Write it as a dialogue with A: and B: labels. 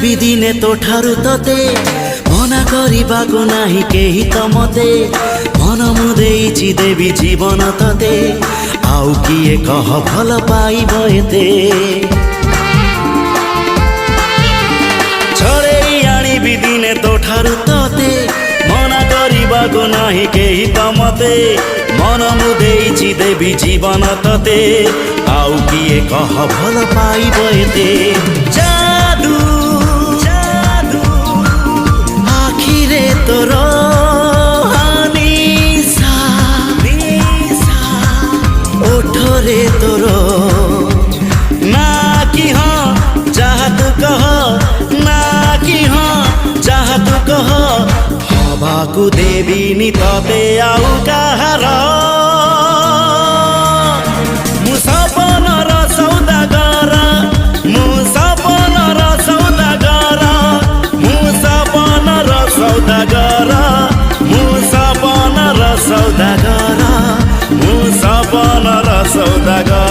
A: आनिबि दिने तो ठारु तते मना करिबाको नाही केही त मते मन मुदेइछि देवी जीवन तते आउ किए कह भल पाइब एते छड़ेई आनिबि दिने तो ठारु तते मना करिबाको नाही केही त मते मन मुदेइछि देवी जीवन तते आउ किए कह भल पाइब एते जादू जादू आखिरे तोर निशा निशा ओठरे तोर ना कि हाँ जहाँ तू कह ना कि हाँ जहाँ तू कह हवाकू देवी नि तते आउ कहार मुसपनर सौदागर मुसपनर सौदागर मुसपनर सौदागर मुसपनर सौदागर मुसपनर सौदागर